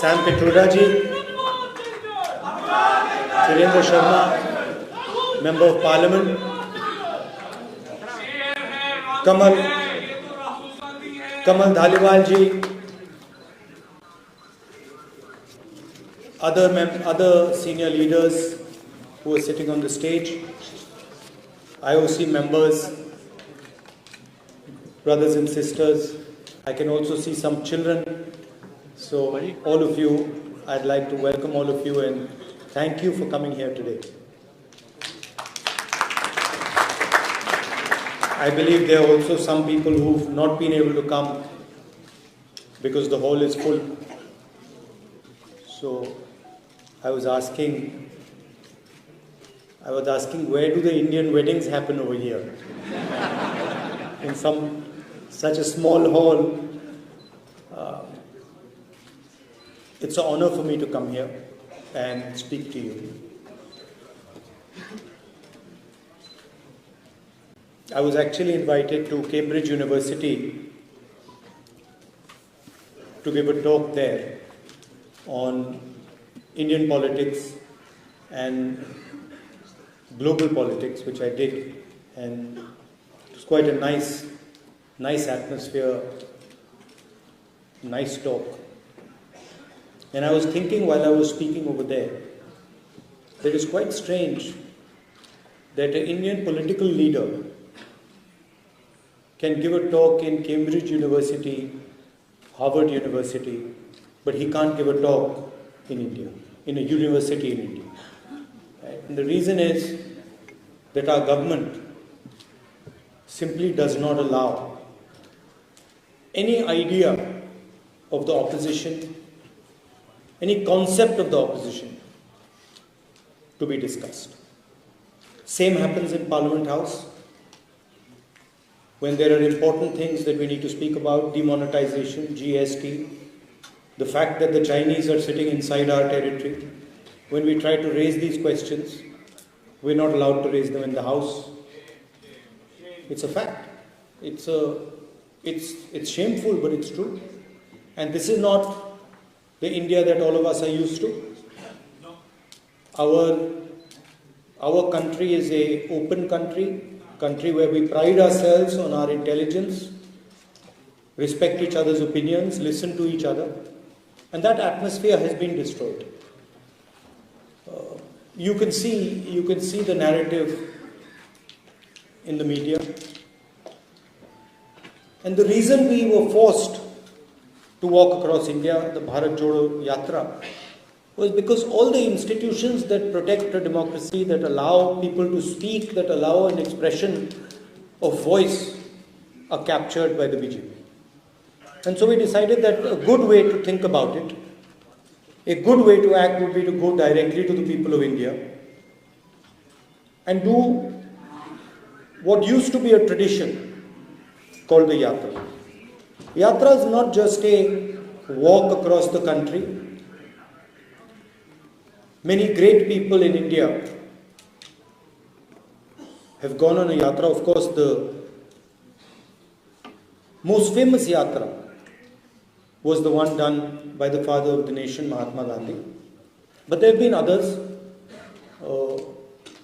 Sam Pitroda ji, Virendra Sharma, Member of Parliament, Kamal Dhaliwal ji, other senior leaders who are sitting on the stage, IOC members, brothers and sisters. I can also see some children. So all of you, I'd like to welcome all of you and thank you for coming here today. I believe there are also some people who've not been able to come because the hall is full. So I was asking where do the Indian weddings happen over here? In such a small hall. It's an honor for me to come here and speak to you. I was actually invited to Cambridge University to give a talk there on Indian politics and global politics, which I did, and it was quite a nice atmosphere, nice talk. And I was thinking while I was speaking over there, that it's quite strange that an Indian political leader can give a talk in Cambridge University, Harvard University, but he can't give a talk in India, in a university in India. Right? And the reason is that our government simply does not allow any idea of the opposition, any concept of the opposition to be discussed. Same happens in Parliament House. When there are important things that we need to speak about, demonetization, GST, the fact that the Chinese are sitting inside our territory, when we try to raise these questions, we're not allowed to raise them in the House. It's a fact. It's shameful, but it's true. And this is not the India that all of us are used to. Our country is an open country where we pride ourselves on our intelligence, respect each other's opinions, listen to each other, and that atmosphere has been destroyed. You can see the narrative in the media, and the reason we were forced to walk across India, the Bharat Jodo Yatra, was because all the institutions that protect a democracy, that allow people to speak, that allow an expression of voice, are captured by the BJP. And so we decided that a good way to think about it, a good way to act would be to go directly to the people of India and do what used to be a tradition called the Yatra. Yatra is not just a walk across the country. Many great people in India have gone on a Yatra. Of course, the most famous Yatra was the one done by the father of the nation, Mahatma Gandhi. But there have been others.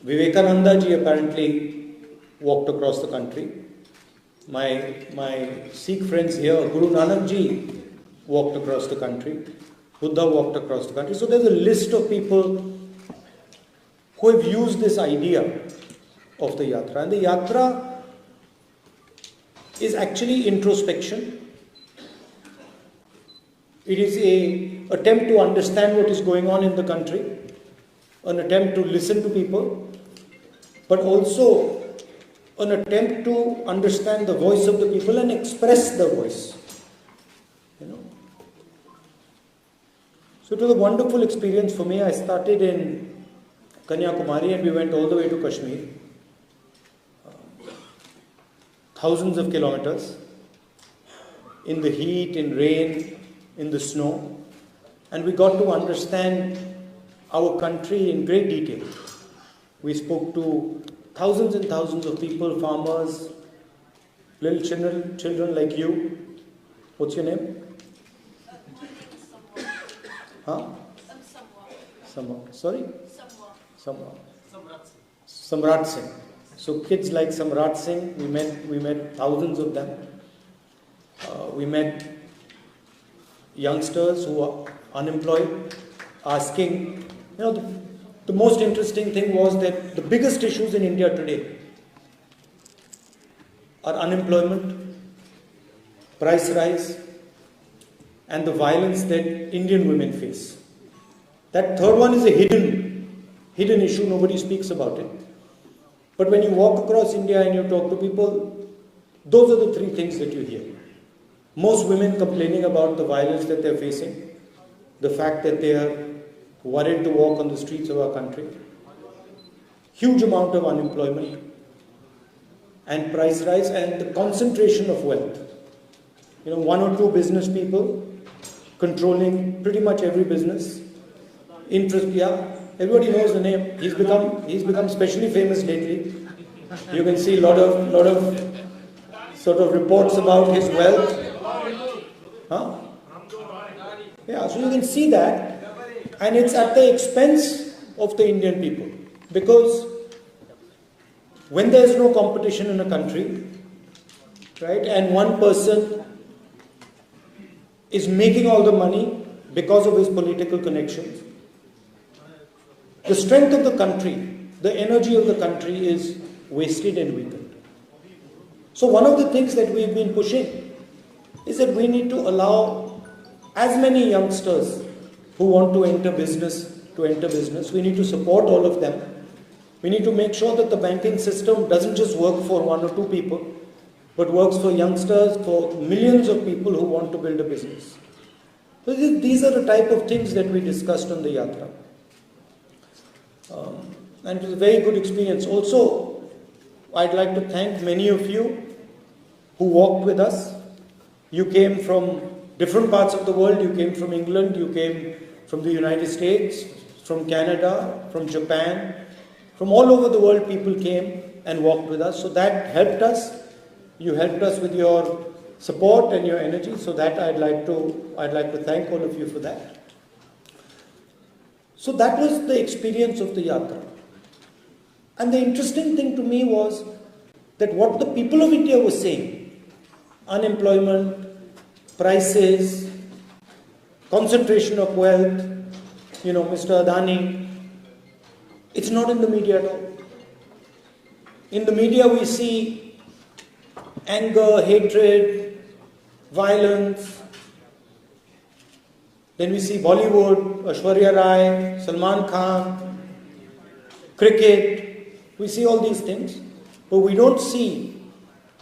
Vivekananda ji apparently walked across the country. My Sikh friends here, Guru Nanak ji walked across the country. Buddha walked across the country. So there's a list of people who have used this idea of the Yatra. And the Yatra is actually introspection. It is an attempt to understand what is going on in the country, an attempt to listen to people, but also an attempt to understand the voice of the people and express the voice. So it was a wonderful experience for me. I started in Kanyakumari and we went all the way to Kashmir. Thousands of kilometers in the heat, in rain, in the snow. And we got to understand our country in great detail. We spoke to thousands and thousands of people, farmers, little children like you. What's your name? Huh? Sorry? Samwar. Samrat Singh. So kids like Samrat Singh, we met thousands of them. We met youngsters who are unemployed, asking, the most interesting thing was that the biggest issues in India today are unemployment, price rise, and the violence that Indian women face. That third one is a hidden issue, nobody speaks about it. But when you walk across India and you talk to people, those are the three things that you hear. Most women complaining about the violence that they're facing, the fact that they are worried to walk on the streets of our country, huge amount of unemployment, and price rise, and the concentration of wealth. One or two business people controlling pretty much every business. Everybody knows the name. He's become especially famous lately. You can see a lot of sort of reports about his wealth. Huh? Yeah, so you can see that, and it's at the expense of the Indian people, because when there's no competition in a country, right, and one person is making all the money because of his political connections, the strength of the country, the energy of the country is wasted and weakened. So one of the things that we've been pushing is that we need to allow as many youngsters who want to enter business. We need to support all of them. We need to make sure that the banking system doesn't just work for one or two people, but works for youngsters, for millions of people who want to build a business. So these are the type of things that we discussed on the Yatra. And it was a very good experience. Also, I'd like to thank many of you who walked with us. You came from different parts of the world. You came from England, you came from the United States, from Canada, from Japan. From all over the world, people came and walked with us. So that helped us. You helped us with your support and your energy. So that I'd like to thank all of you for that. So that was the experience of the Yatra. And the interesting thing to me was that what the people of India were saying, unemployment, prices, concentration of wealth, Mr. Adani, it's not in the media at all. In the media we see anger, hatred, violence. Then we see Bollywood, Aishwarya Rai, Salman Khan, cricket. We see all these things, but we don't see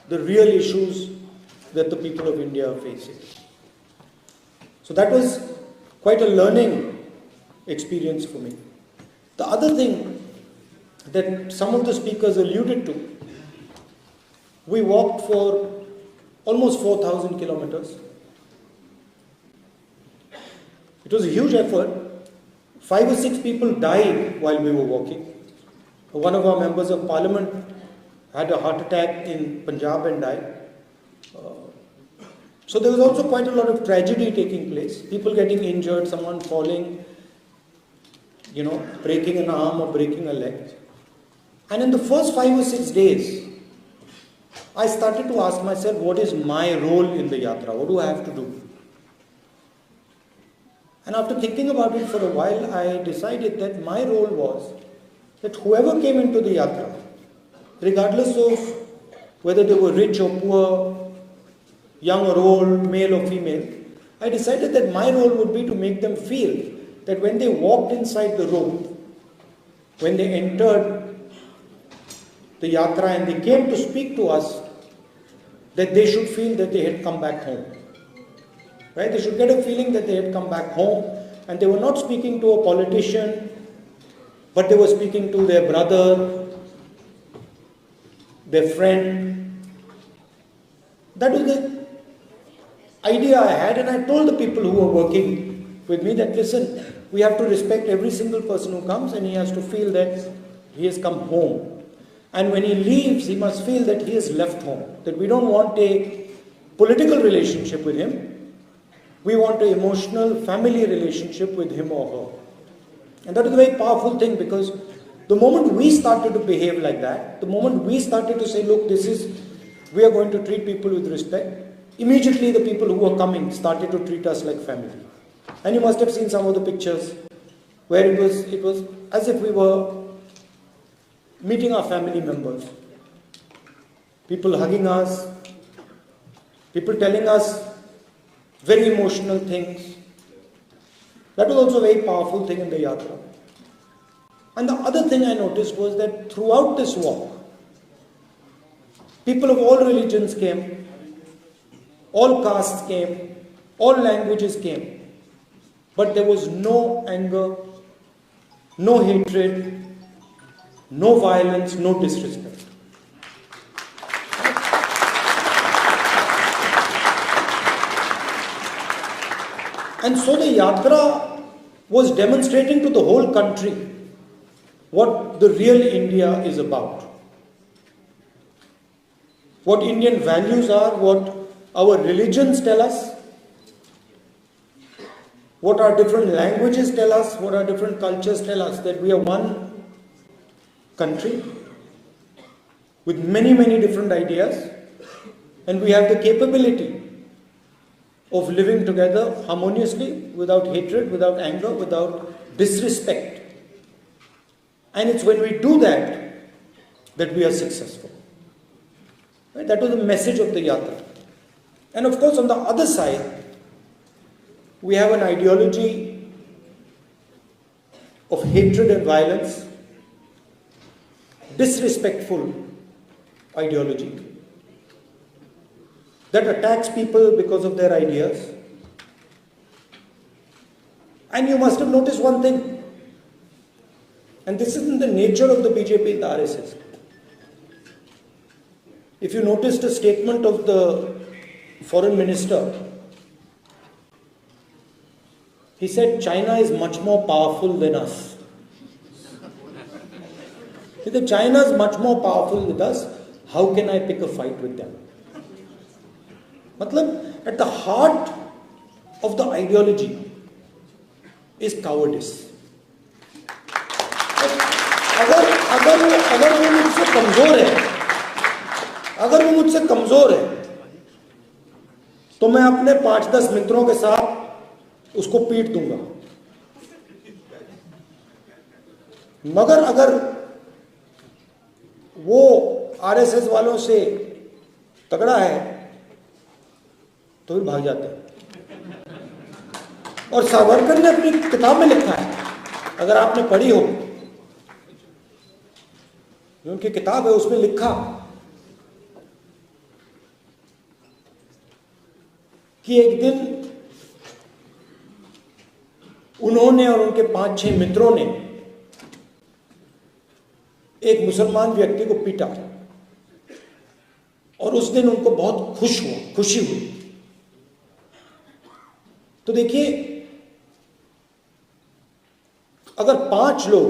the real issues that the people of India are facing. So that was quite a learning experience for me. The other thing that some of the speakers alluded to, we walked for almost 4,000 kilometers. It was a huge effort. 5 or 6 people died while we were walking. One of our members of parliament had a heart attack in Punjab and died. So there was also quite a lot of tragedy taking place. People getting injured, someone falling, breaking an arm or breaking a leg. And in the first 5 or 6 days, I started to ask myself, what is my role in the Yatra? What do I have to do? And after thinking about it for a while, I decided that my role was that whoever came into the Yatra, regardless of whether they were rich or poor, young or old, male or female, I decided that my role would be to make them feel that when they walked inside the room, when they entered the Yatra and they came to speak to us, that they should feel that they had come back home. Right? They should get a feeling that they had come back home and they were not speaking to a politician, but they were speaking to their brother, their friend. That was the idea I had, and I told the people who were working with me that, listen, we have to respect every single person who comes, and he has to feel that he has come home. And when he leaves, he must feel that he has left home, that we don't want a political relationship with him, We want an emotional family relationship with him or her. And that is a very powerful thing, because the moment we started to behave like that, the moment we started to say, look, we are going to treat people with respect, immediately the people who were coming started to treat us like family. And you must have seen some of the pictures where it was as if we were meeting our family members. People hugging us, people telling us very emotional things. That was also a very powerful thing in the yatra. And the other thing I noticed was that throughout this walk, people of all religions came, all castes came, all languages came. But there was no anger, no hatred, no violence, no disrespect. And so the yatra was demonstrating to the whole country what the real India is about. What Indian values are, what our religions tell us, what our different languages tell us, what our different cultures tell us, that we are one country with many, many different ideas, and we have the capability of living together harmoniously, without hatred, without anger, without disrespect. And it's when we do that, that we are successful. Right? That was the message of the yatra. And of course, on the other side, we have an ideology of hatred and violence, disrespectful ideology that attacks people because of their ideas. And you must have noticed one thing, and this isn't the nature of the BJP and the RSS. If you noticed a statement of the foreign minister, he said China is much more powerful than us. He said China is much more powerful than us. How can I pick a fight with them? Matlab, at the heart of the ideology is cowardice. अगर वो मुझसे कमजोर है तो मैं अपने 5-10 मित्रों के साथ उसको पीट दूंगा, मगर अगर वो आरएसएस वालों से तगड़ा है तो भी भाग जाते हैं। और सावरकर ने अपनी किताब में लिखा है, अगर आपने पढ़ी हो, जो उनकी किताब है उसमें लिखा कि एक दिन उन्होंने और उनके 5-6 मित्रों ने एक मुसलमान व्यक्ति को पीटा और उस दिन उनको बहुत खुशी हुई। तो देखिए, अगर 5 लोग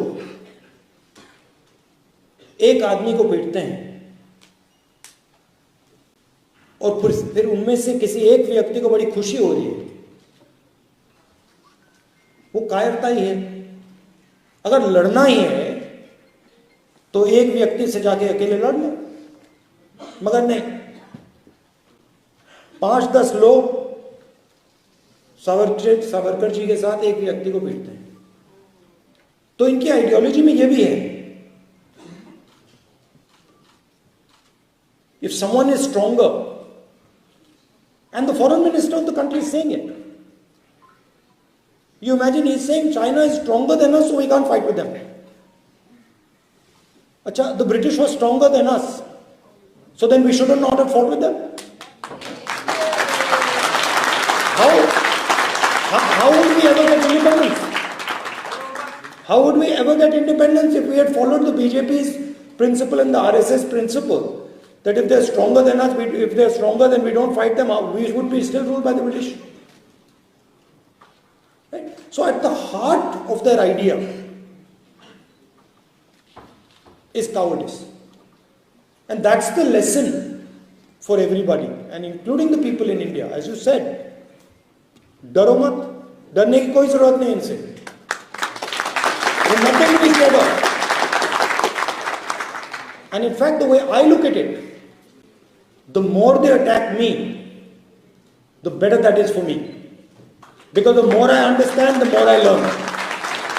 एक आदमी को पीटते हैं और फिर उनमें से किसी एक व्यक्ति को बड़ी खुशी हो रही है, वो कायरता ही है। अगर लड़ना ही है तो एक व्यक्ति से जाके अकेले लड़ लो, मगर नहीं, 5-10 लोग सावरकर जी के साथ एक व्यक्ति को पीटते हैं। तो इनकी आइडियोलॉजी में यह भी है, if someone is stronger, and the foreign minister of the country is saying it, you imagine he's saying China is stronger than us, so we can't fight with them. Achha, the British were stronger than us, so then we should not have fought with them. How would we ever get independence? How would we ever get independence if we had followed the BJP's principle and the RSS principle that if they're stronger than us, if they're stronger, then we don't fight them out, we would be still ruled by the British. Right? So at the heart of their idea is cowardice. And that's the lesson for everybody, and including the people in India. As you said, डरो मत, डरने की कोई जरूरत नहीं इनसे. There's nothing to be scared of. And in fact, the way I look at it, the more they attack me, the better that is for me. Because the more I understand, the more I learn.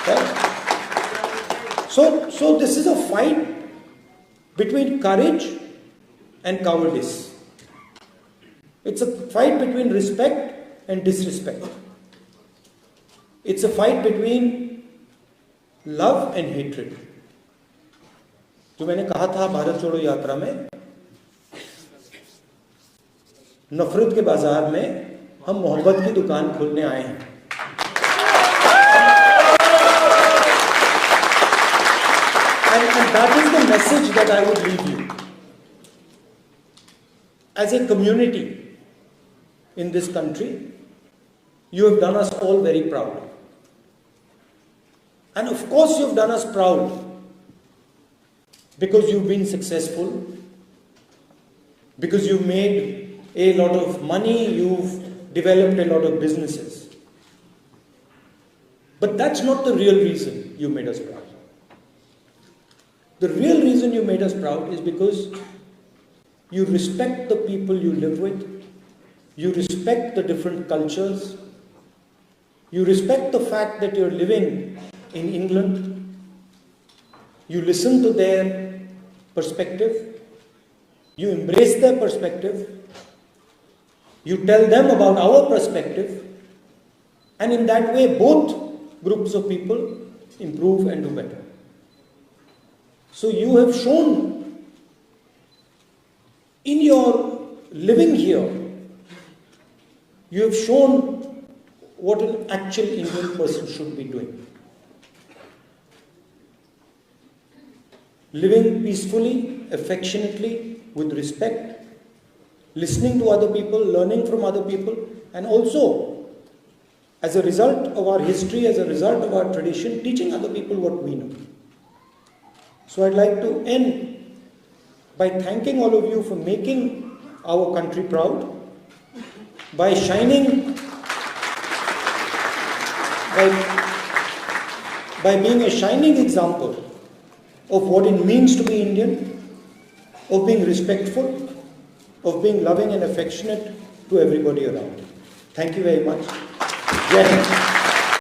Right? So this is a fight between courage and cowardice. It's a fight between respect and disrespect. It's a fight between love and hatred. जो मैंने कहा था भारत छोड़ो यात्रा में, नफरत के बाजार में हम मोहब्बत की दुकान खोलने आए हैं. And that is the message that I would leave you. As a community in this country, you have done us all very proud. And of course you have done us proud because you've been successful, because you've made a lot of money, you've developed a lot of businesses. But that's not the real reason you made us proud. The real reason you made us proud is because you respect the people you live with, you respect the different cultures, you respect the fact that you're living in England, you listen to their perspective, you embrace their perspective, you tell them about our perspective, and in that way both groups of people improve and do better. So you have shown in your living here, you have shown what an actual Indian person should be doing. Living peacefully, affectionately, with respect, listening to other people, learning from other people, and also, as a result of our history, as a result of our tradition, teaching other people what we know. So I'd like to end by thanking all of you for making our country proud, by shining, by being a shining example of what it means to be Indian, of being respectful, of being loving and affectionate to everybody around. Thank you very much. Jai Hind.